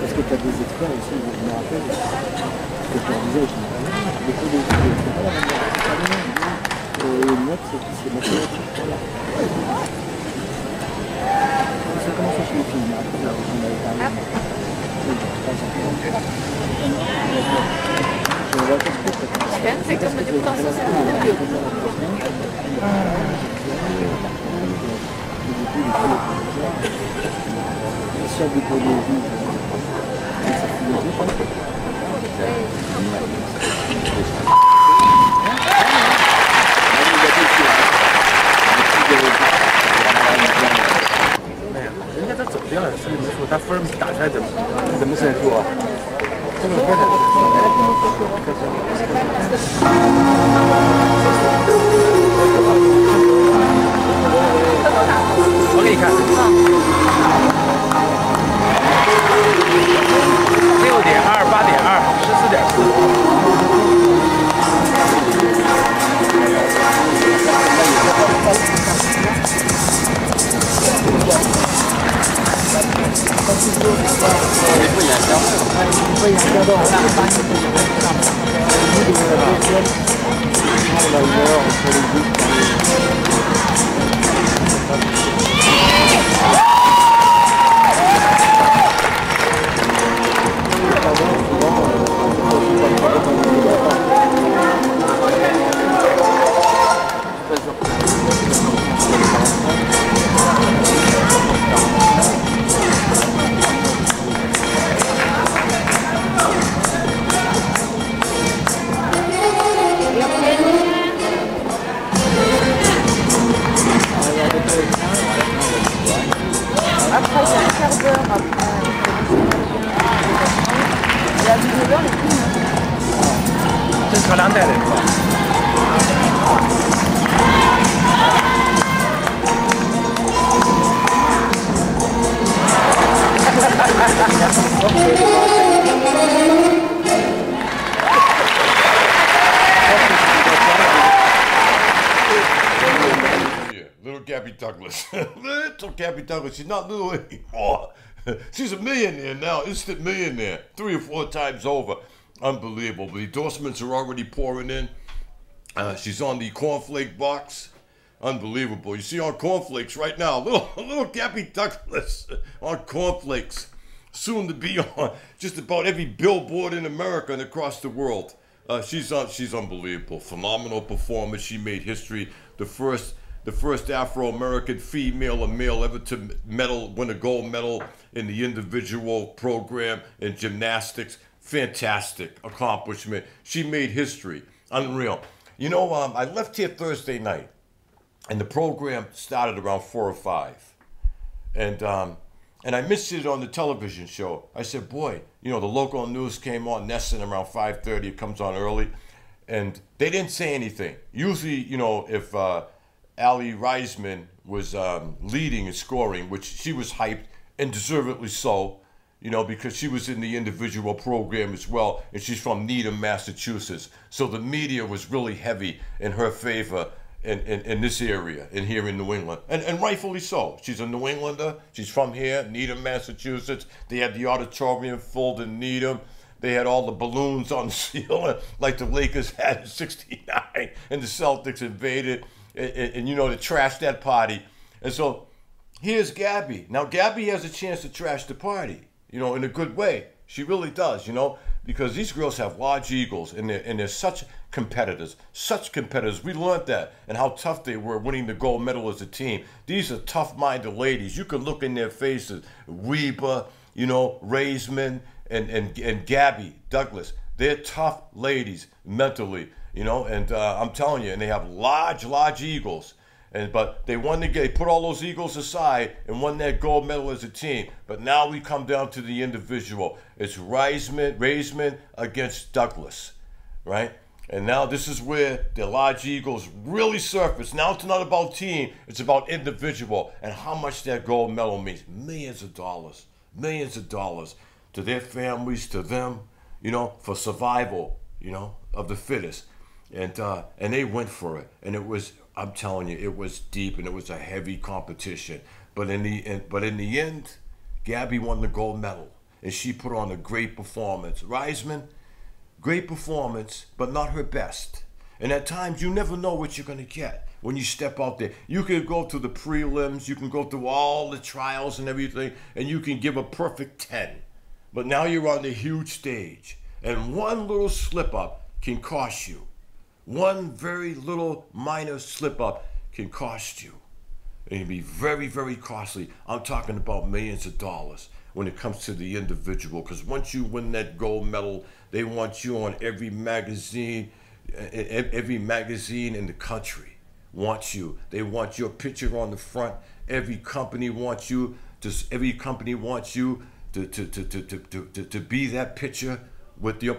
Parce que tu as des experts aussi, je me rappelle, ce que tu disais, des fois, c'est pas la manière, c'est pas la même. Une note, c'est mathématique. Voilà. Ça commence chez les films, après, là, on avait parlé. C'est comme du potentiel.人家都走掉了，所以没说他分打出来怎么算数啊？这么快的。我给你看。6.2、8.2、14.4。Après, c'est un quart d'heure après. La vidéo, les films. 这是车辆带的是吧？Little Gabby Douglas. Little Gabby Douglas. She's not little anymore. She's a millionaire now, instant millionaire. 3 or 4 times over. Unbelievable. The endorsements are already pouring in. She's on the cornflake box. Unbelievable. You see on cornflakes right now. Little Gabby Douglas on cornflakes. Soon to be on just about every billboard in America and across the world. She's unbelievable. Phenomenal performance. She made history. The first Afro-American female or male ever to win a gold medal in the individual program in gymnastics. Fantastic accomplishment. She made history. Unreal. You know, I left here Thursday night, and the program started around 4 or 5. And I missed it on the television show. I said, boy, you know, the local news came on, Nesson, around 5:30. It comes on early. And they didn't say anything. Usually, you know, if Ali Reisman was leading and scoring, which she was hyped, and deservedly so, you know, because she was in the individual program as well, and she's from Needham, Massachusetts. So the media was really heavy in her favor in this area, in here in New England, and rightfully so. She's a New Englander. She's from here, Needham, Massachusetts. They had the auditorium filled in Needham. They had all the balloons on the ceiling, like the Lakers had in '69, and the Celtics invaded, and you know, they trashed that party. And so here's Gabby. Now, Gabby has a chance to trash the party, you know, in a good way. She really does, you know, because these girls have large egos, and they're such competitors, We learned that, and how tough they were winning the gold medal as a team. These are tough-minded ladies. You can look in their faces. Reba, you know, Reisman, and Gabby Douglas. They're tough ladies mentally, you know, and I'm telling you, and they have large egos. But they put all those egos aside and won that gold medal as a team. But now we come down to the individual. It's Reisman against Douglas, right? And now this is where the large egos really surface. Now it's not about team, it's about individual and how much that gold medal means. Millions of dollars to their families, to them, you know, for survival, you know, of the fittest. And they went for it. And it was, I'm telling you, it was deep and it was a heavy competition. But in the end, Gabby won the gold medal, and she put on a great performance. Reisman, great performance, but not her best. And at times, you never know what you're going to get when you step out there. You can go through the prelims, you can go through all the trials and everything, and you can give a perfect 10. But now you're on the huge stage, and one little slip-up can cost you. One very little minor slip-up can cost you. It can be very, very costly. I'm talking about millions of dollars when it comes to the individual, because once you win that gold medal, they want you on every magazine in the country wants you. They want your picture on the front. Every company wants you to be that picture with their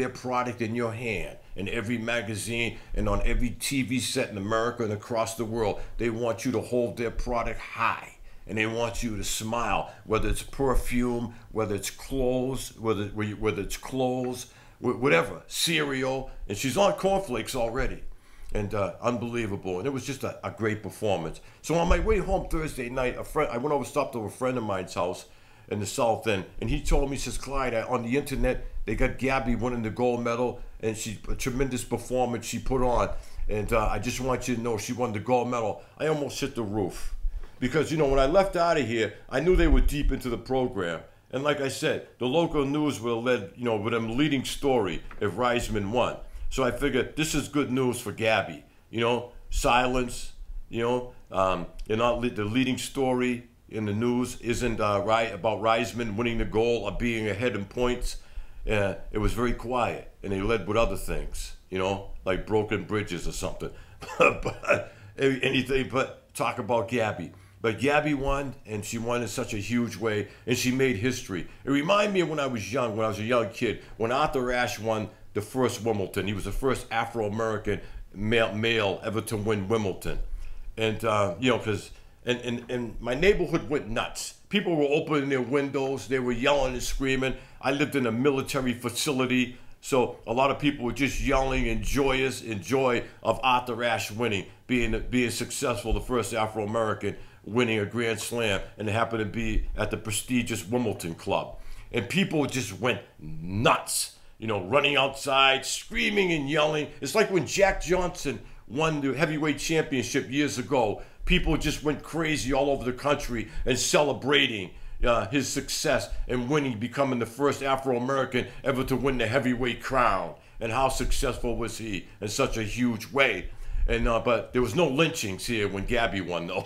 product in your hand. In every magazine and on every TV set in America and across the world, they want you to hold their product high, and they want you to smile, whether it's perfume, whether it's clothes, whatever, cereal. And she's on cornflakes already, and unbelievable. And it was just a great performance. So on my way home Thursday night, I went over, stopped over a friend of mine's house in the South End, and he told me, he says, Clyde, on the internet, they got Gabby winning the gold medal, and a tremendous performance she put on. And I just want you to know she won the gold medal. I almost hit the roof. Because, when I left out of here, I knew they were deep into the program. And like I said, the local news would have led, with them leading story if Reisman won. So I figured this is good news for Gabby. Silence, the leading story in the news isn't right about Reisman winning the gold or being ahead in points. It was very quiet, and they led with other things, like broken bridges or something. But anything but talk about Gabby. But Gabby won, and she won in such a huge way, and she made history. It reminded me of when I was a young kid, when Arthur Ashe won the first Wimbledon. He was the first Afro-American male ever to win Wimbledon. And, because my neighborhood went nuts. People were opening their windows. They were yelling and screaming. I lived in a military facility, so a lot of people were just yelling and joyous in joy of Arthur Ashe winning, being successful, the first Afro-American winning a Grand Slam, and it happened to be at the prestigious Wimbledon Club. And people just went nuts, running outside, screaming and yelling. It's like when Jack Johnson won the heavyweight championship years ago. People just went crazy all over the country and celebrating his success and winning, becoming the first Afro-American ever to win the heavyweight crown. And how successful was he in such a huge way? And but there was no lynchings here when Gabby won, though,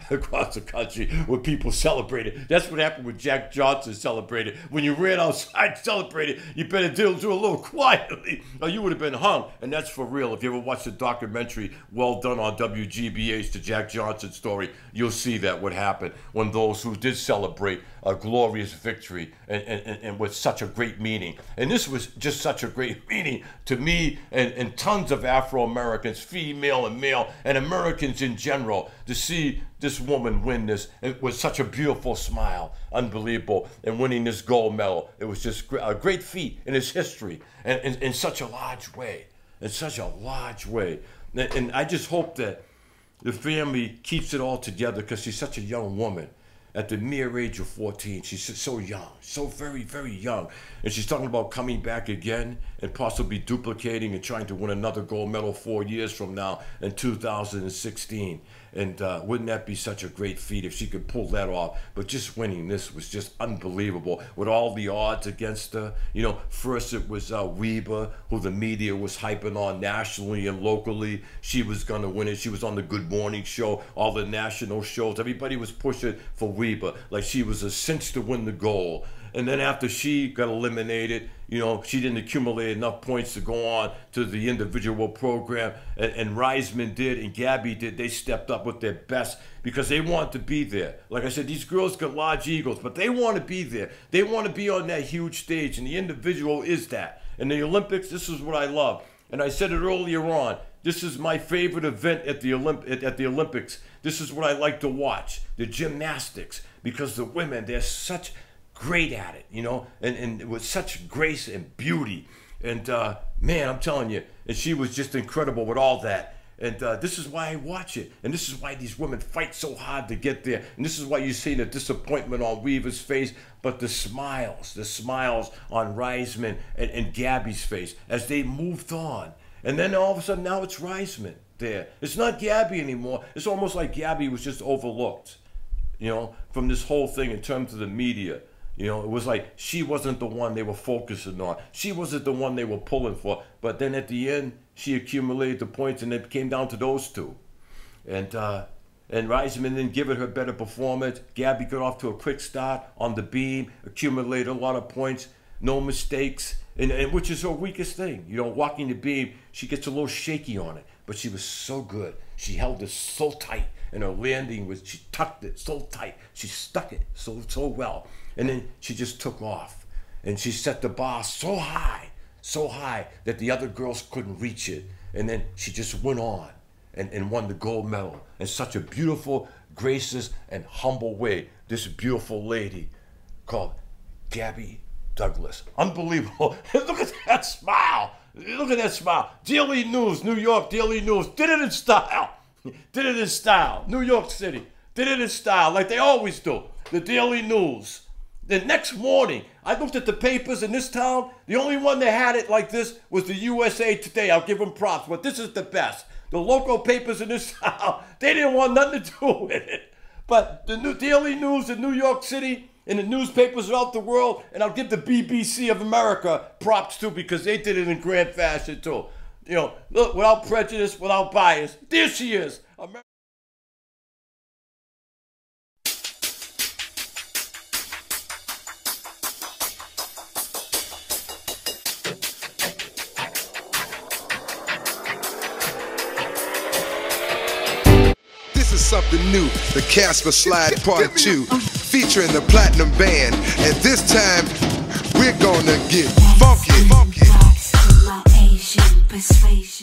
across the country where people celebrated. That's what happened when Jack Johnson celebrated. When you ran outside and celebrated, you better do it a little quietly, or you would have been hung. And that's for real. If you ever watched the documentary Well Done on WGBH, the Jack Johnson story, you'll see that what happened when those who did celebrate a glorious victory and with such a great meaning. And this was just such a great meaning to me and tons of Afro-Americans, female and male, and Americans in general, to see this woman win this. It was such a beautiful smile, unbelievable, and winning this gold medal. It was just a great feat in its history, and in such a large way, And I just hope that the family keeps it all together, because she's such a young woman. At the mere age of 14, she's so young, so very, very young. And she's talking about coming back again and possibly duplicating and trying to win another gold medal 4 years from now in 2016. And wouldn't that be such a great feat if she could pull that off? But just winning this was just unbelievable with all the odds against her. First it was Weber, who the media was hyping on nationally and locally. She was going to win it. She was on the Good Morning Show, all the national shows. Everybody was pushing for Weber, like she was a cinch to win the gold. And then after she got eliminated, she didn't accumulate enough points to go on to the individual program. And Reisman did, and Gabby did. They stepped up with their best because they want to be there. Like I said, these girls got large egos, but they want to be there. They want to be on that huge stage, and the individual is that. In the Olympics, this is what I love. And I said it earlier on. This is my favorite event at the Olympics. This is what I like to watch, the gymnastics, because the women, they're such great at it, and with such grace and beauty. And man, I'm telling you, and she was just incredible with all that. And this is why I watch it. And this is why these women fight so hard to get there. And this is why you see the disappointment on Weaver's face, but the smiles on Reisman and Gabby's face as they moved on. And then all of a sudden now it's Reisman there. It's not Gabby anymore. It's almost like Gabby was just overlooked, you know, from this whole thing in terms of the media. You know, it was like she wasn't the one they were focusing on. She wasn't the one they were pulling for. But then at the end, she accumulated the points, and it came down to those two. And Reisman didn't give it her better performance. Gabby got off to a quick start on the beam, accumulated a lot of points, no mistakes, and which is her weakest thing. You know, walking the beam, she gets a little shaky on it, but she was so good. She held it so tight, and her landing was, she tucked it so tight. She stuck it so well. And then she just took off, and she set the bar so high that the other girls couldn't reach it. And then she just went on and won the gold medal in such a beautiful, gracious, and humble way. This beautiful lady called Gabby Douglas. Unbelievable. Look at that smile. Look at that smile. Daily News, New York Daily News, did it in style. Did it in style. New York City, did it in style like they always do. The Daily News. The next morning, I looked at the papers in this town. The only one that had it like this was the USA Today. I'll give them props, but this is the best. The local papers in this town, they didn't want nothing to do with it. But the Daily News in New York City and the newspapers throughout the world, and I'll give the BBC of America props too, because they did it in grand fashion too. You know, look, without prejudice, without bias. There she is. This is something new, the Casper Slide Part 2, featuring the Platinum Band, and this time we're gonna get funky. My Asian persuasion.